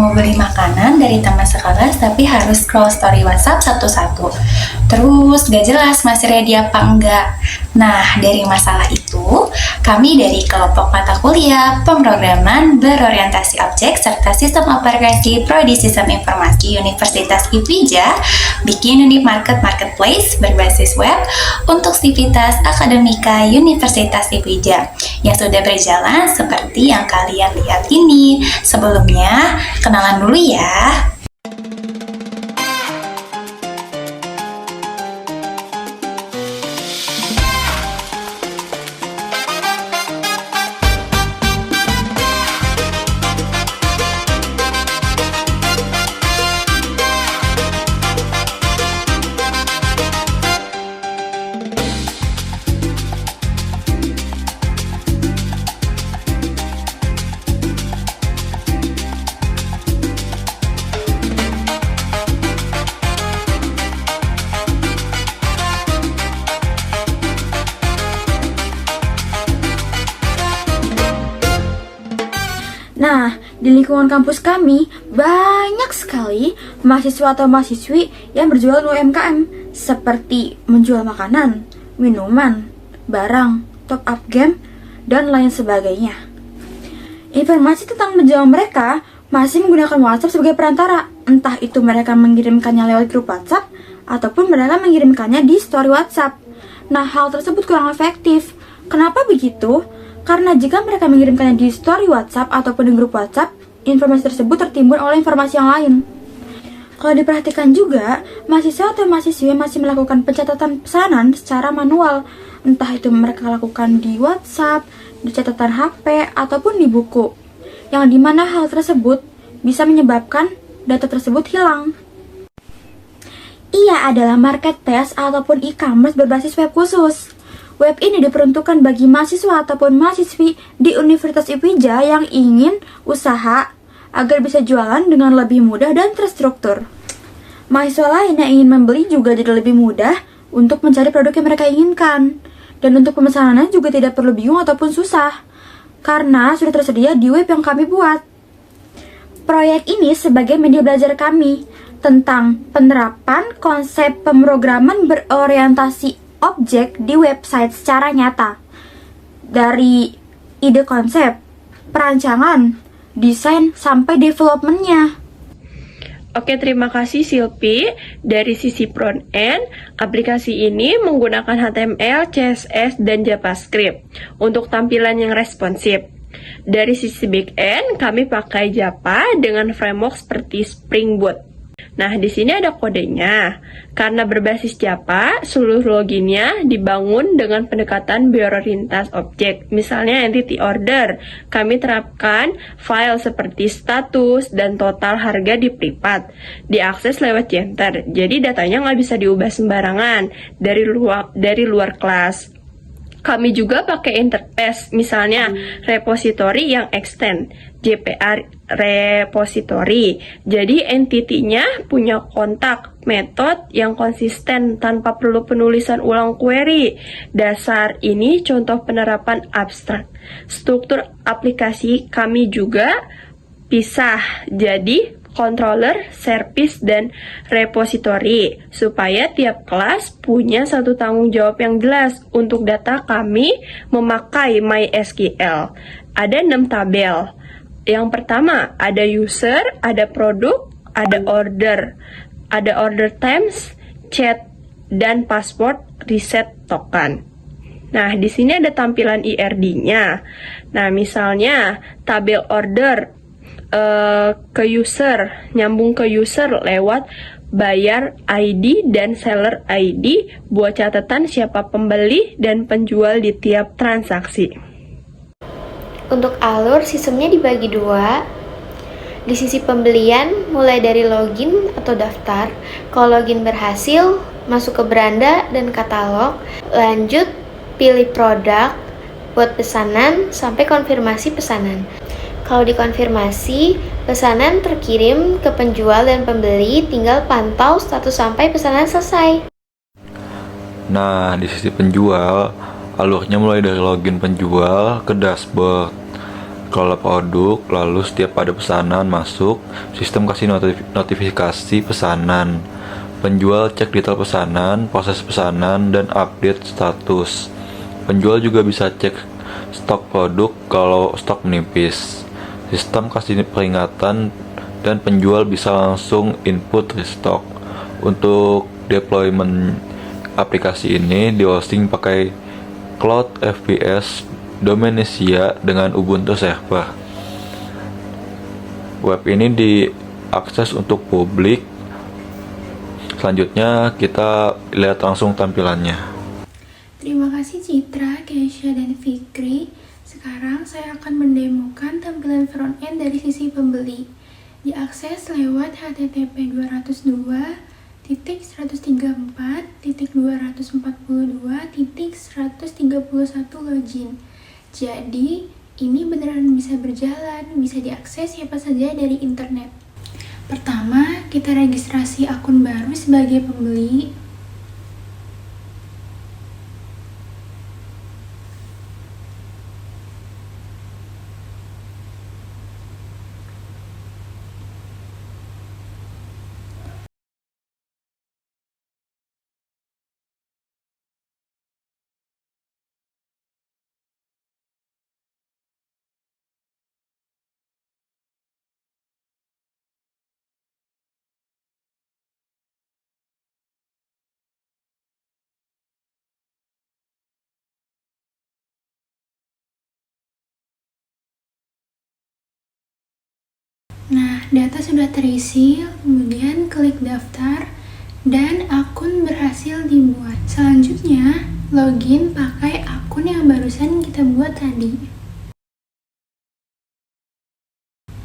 mau beli makanan dari teman sekelas tapi harus scroll story WhatsApp satu-satu. Terus gak jelas masih ready apa enggak. Nah, dari masalah itu, kami dari kelompok mata kuliah pemrograman berorientasi objek serta sistem operasi Prodi Sistem Informasi Universitas IPIJA bikin unit marketplace berbasis web untuk sivitas akademika Universitas IPIJA yang sudah berjalan seperti yang kalian lihat ini. Sebelumnya, kenalan dulu ya. Nah, di lingkungan kampus kami banyak sekali mahasiswa atau mahasiswi yang berjualan UMKM seperti menjual makanan, minuman, barang, top up game, dan lain sebagainya. Informasi tentang penjualan mereka masih menggunakan WhatsApp sebagai perantara, entah itu mereka mengirimkannya lewat grup WhatsApp ataupun mereka mengirimkannya di story WhatsApp. Nah, hal tersebut kurang efektif. Kenapa begitu? Karena jika mereka mengirimkannya di story WhatsApp ataupun di grup WhatsApp, informasi tersebut tertimbun oleh informasi yang lain. Kalau diperhatikan juga, mahasiswa atau mahasiswi masih melakukan pencatatan pesanan secara manual, entah itu mereka lakukan di WhatsApp, di catatan HP, ataupun di buku, yang dimana hal tersebut bisa menyebabkan data tersebut hilang. Ia adalah marketplace ataupun e-commerce berbasis web khusus. Web ini diperuntukkan bagi mahasiswa ataupun mahasiswi di Universitas IPIJA yang ingin usaha agar bisa jualan dengan lebih mudah dan terstruktur. Mahasiswa lain yang ingin membeli juga jadi lebih mudah untuk mencari produk yang mereka inginkan. Dan untuk pemesanannya juga tidak perlu bingung ataupun susah, karena sudah tersedia di web yang kami buat. Proyek ini sebagai media belajar kami tentang penerapan konsep pemrograman berorientasi objek di website secara nyata. Dari ide konsep, perancangan, desain, sampai developmentnya. Oke, terima kasih Silpi. Dari sisi front-end, aplikasi ini menggunakan HTML, CSS, dan JavaScript untuk tampilan yang responsif. Dari sisi back-end, kami pakai Java dengan framework seperti Spring Boot. Nah, di sini ada kodenya. Karena berbasis Java, seluruh loginnya dibangun dengan pendekatan berorientasi objek. Misalnya entity order, kami terapkan file seperti status dan total harga di privat. Diakses lewat jenter, jadi datanya nggak bisa diubah sembarangan dari luar kelas. Kami juga pakai interface, misalnya repository yang extend, JPA repository. Jadi entity-nya punya kontak, metode yang konsisten tanpa perlu penulisan ulang query. Dasar ini contoh penerapan abstrak. Struktur aplikasi kami juga pisah, jadi controller, service, dan repository, supaya tiap kelas punya satu tanggung jawab yang jelas. Untuk data kami memakai MySQL. Ada 6 tabel. Yang pertama, ada user, ada produk, ada order times, chat, dan password reset token. Nah, di sini ada tampilan IRD-nya. Nah, misalnya tabel order ke user, nyambung ke user lewat buyer ID dan seller ID buat catatan siapa pembeli dan penjual di tiap transaksi. Untuk alur, sistemnya dibagi dua. Di sisi pembelian, mulai dari login atau daftar. Kalau login berhasil, masuk ke beranda dan katalog. Lanjut, pilih produk, buat pesanan, sampai konfirmasi pesanan. Kalau dikonfirmasi, pesanan terkirim ke penjual dan pembeli, tinggal pantau status sampai pesanan selesai. Nah, di sisi penjual, alurnya mulai dari login penjual ke dashboard. kelola produk, lalu setiap ada pesanan masuk, sistem kasih notifikasi pesanan. Penjual cek detail pesanan, proses pesanan, dan update status. Penjual juga bisa cek stok produk kalau stok menipis. Sistem kasih peringatan dan penjual bisa langsung input restock. Untuk deployment aplikasi ini di hosting pakai Cloud FPS Dominesia dengan Ubuntu server. Web ini diakses untuk publik. Selanjutnya kita lihat langsung tampilannya. Terima kasih Citra, Keisha, dan Fikri. Sekarang saya akan mendemokan tampilan front-end dari sisi pembeli. Diakses lewat http 202.142.241 login. Jadi, ini beneran bisa berjalan, bisa diakses siapa saja dari internet. Pertama, kita registrasi akun baru sebagai pembeli. Nah, data sudah terisi, kemudian klik daftar, dan akun berhasil dibuat. Selanjutnya, login pakai akun yang barusan kita buat tadi.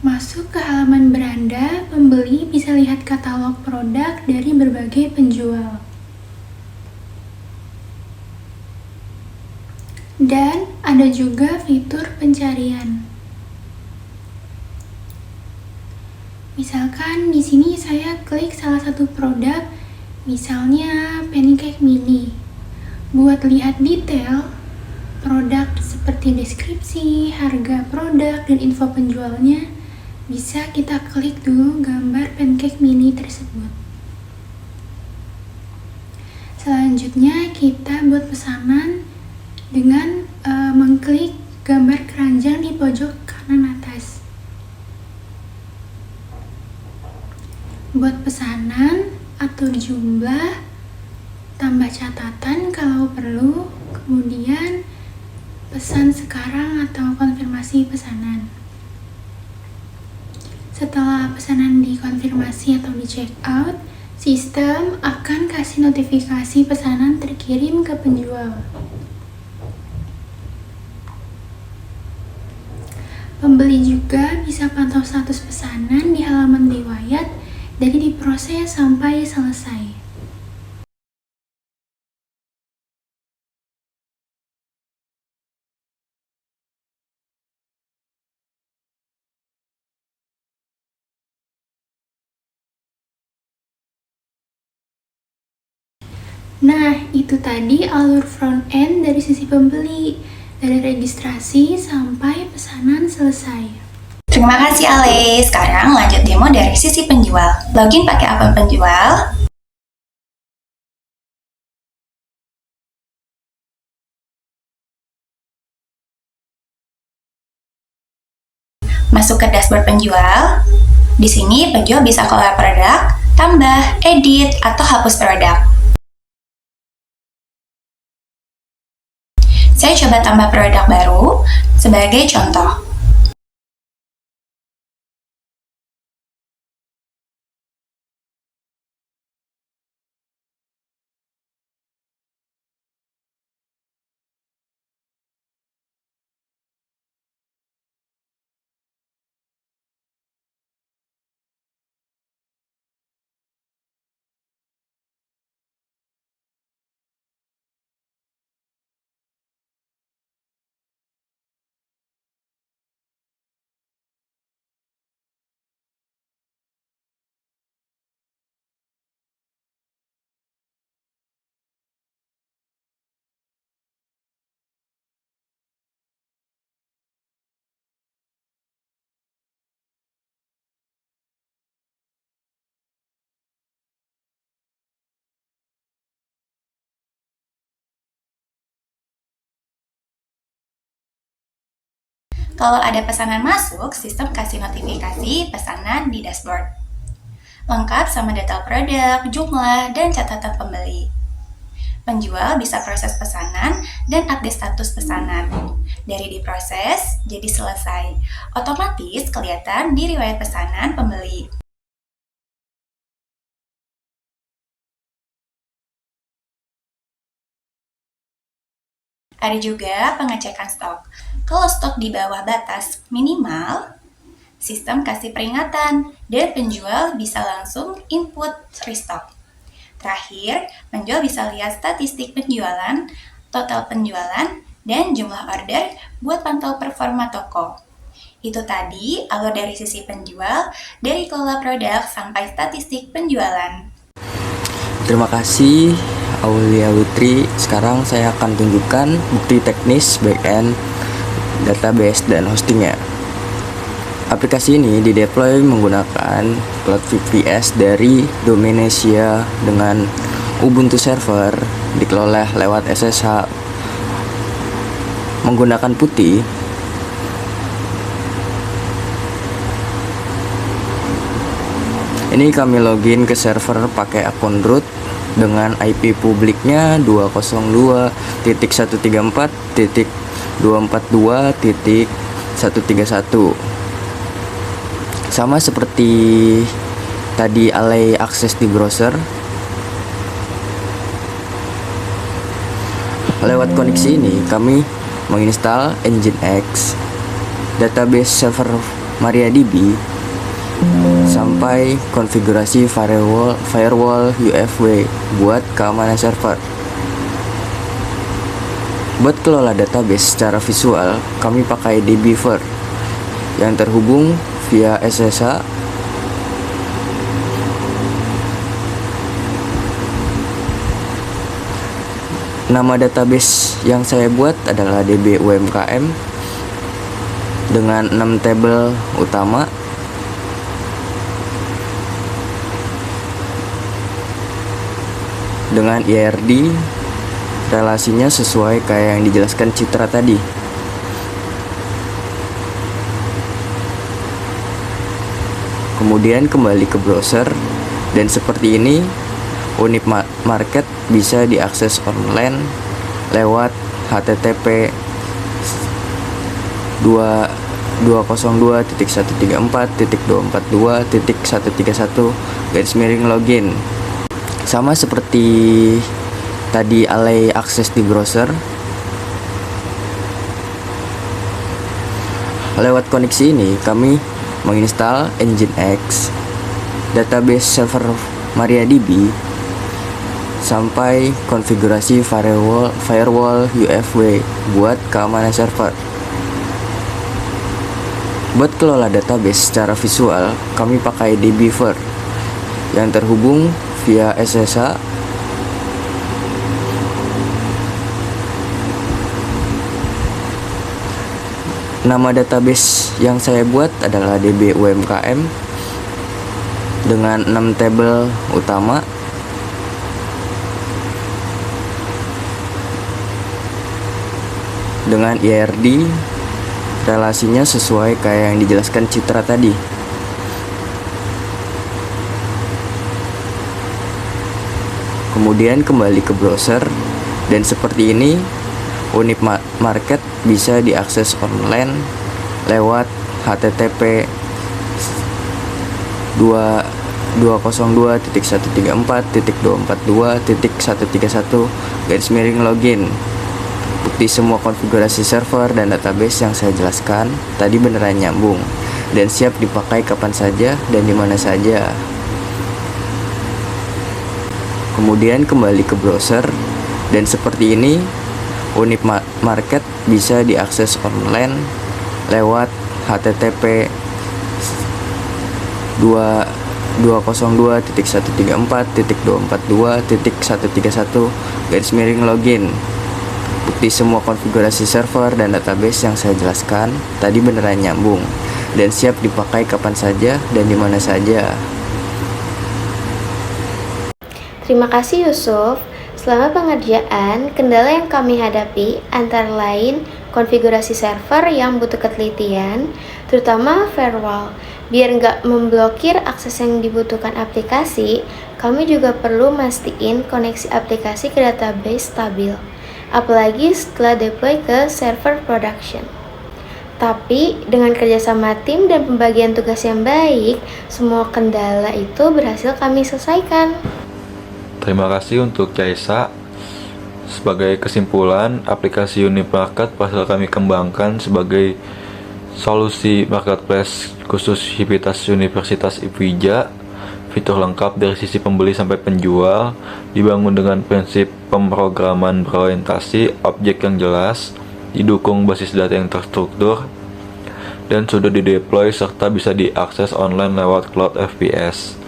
Masuk ke halaman beranda, pembeli bisa lihat katalog produk dari berbagai penjual. Dan ada juga fitur pencarian. Misalkan di sini saya klik salah satu produk, misalnya pancake mini. Buat lihat detail produk seperti deskripsi, harga produk, dan info penjualnya, bisa kita klik dulu gambar pancake mini tersebut. Selanjutnya kita buat pesanan dengan mengklik gambar keranjang di pojok kanan atas. Buat pesanan, atur jumlah, tambah catatan kalau perlu, kemudian pesan sekarang atau konfirmasi pesanan. Setelah pesanan dikonfirmasi atau di check out, sistem akan kasih notifikasi pesanan terkirim ke penjual. Pembeli juga bisa pantau status pesanan di halaman riwayat dari diproses sampai selesai. Nah, itu tadi alur front-end dari sisi pembeli, dari registrasi sampai pesanan selesai. Terima kasih Ale. Sekarang lanjut demo dari sisi penjual. Login pakai akun penjual. Masuk ke dashboard penjual. Di sini penjual bisa kelola produk, tambah, edit, atau hapus produk. Saya coba tambah produk baru sebagai contoh. Kalau ada pesanan masuk, sistem kasih notifikasi pesanan di dashboard. Lengkap sama detail produk, jumlah, dan catatan pembeli. Penjual bisa proses pesanan dan update status pesanan. Dari diproses, jadi selesai. Otomatis kelihatan di riwayat pesanan pembeli. Ada juga pengecekan stok. Kalau stok di bawah batas minimal, sistem kasih peringatan dan penjual bisa langsung input restock. Terakhir, penjual bisa lihat statistik penjualan, total penjualan, dan jumlah order buat pantau performa toko. Itu tadi alur dari sisi penjual, dari kelola produk sampai statistik penjualan. Terima kasih Aulia Lutri. Sekarang saya akan tunjukkan bukti teknis backend database dan hostingnya. Aplikasi ini dideploy menggunakan Cloud VPS dari Dominesia dengan Ubuntu Server, dikelola lewat SSH menggunakan PuTTY. Ini kami login ke server pakai akun root dengan IP publiknya 202.134.242.131. Sama seperti tadi alay akses di browser. Lewat koneksi ini kami menginstal Nginx, database server MariaDB, sampai konfigurasi firewall UFW buat keamanan server. Buat kelola database secara visual, kami pakai dbeaver yang terhubung via SSH. Nama database yang saya buat adalah dbumkm dengan 6 tabel utama. Dengan IRD, relasinya sesuai kayak yang dijelaskan Citra tadi. Kemudian kembali ke browser, dan seperti ini unit market bisa diakses online lewat http 202.134.242.131 sama seperti tadi alay akses di browser. Lewat koneksi ini kami menginstal Nginx, database server MariaDB, sampai konfigurasi firewall UFW buat keamanan server. Buat kelola database secara visual, kami pakai dbeaver yang terhubung via SSH. Nama database yang saya buat adalah dbumkm dengan 6 tabel utama. Dengan IRD, relasinya sesuai kayak yang dijelaskan Citra tadi. Kemudian kembali ke browser, dan seperti ini unit market bisa diakses online lewat http 202.134.242.131 Bukti semua konfigurasi server dan database yang saya jelaskan tadi beneran nyambung dan siap dipakai kapan saja dan di mana saja. Kemudian kembali ke browser, dan seperti ini unit market bisa diakses online lewat http 202.134.242.131 Bukti semua konfigurasi server dan database yang saya jelaskan tadi beneran nyambung dan siap dipakai kapan saja dan di mana saja. Terima kasih Yusuf. Selama pengerjaan, kendala yang kami hadapi antara lain konfigurasi server yang butuh ketelitian, terutama firewall. Biar nggak memblokir akses yang dibutuhkan aplikasi, kami juga perlu mastiin koneksi aplikasi ke database stabil, apalagi setelah deploy ke server production. Tapi dengan kerjasama tim dan pembagian tugas yang baik, semua kendala itu berhasil kami selesaikan. Terima kasih untuk Caisa. Sebagai kesimpulan, aplikasi UniMarket berhasil kami kembangkan sebagai solusi marketplace khusus Civitas Universitas IPWIJA. Fitur lengkap dari sisi pembeli sampai penjual, dibangun dengan prinsip pemrograman berorientasi objek yang jelas, didukung basis data yang terstruktur, dan sudah dideploy serta bisa diakses online lewat Cloud FPS.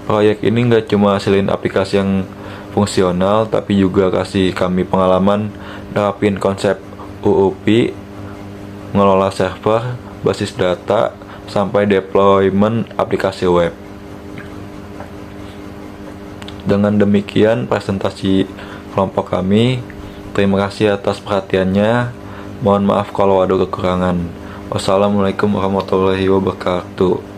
Proyek ini nggak cuma hasilin aplikasi yang fungsional, tapi juga kasih kami pengalaman nerapin konsep UUP, ngelola server, basis data, sampai deployment aplikasi web. Dengan demikian presentasi kelompok kami. Terima kasih atas perhatiannya. Mohon maaf kalau ada kekurangan. Wassalamualaikum warahmatullahi wabarakatuh.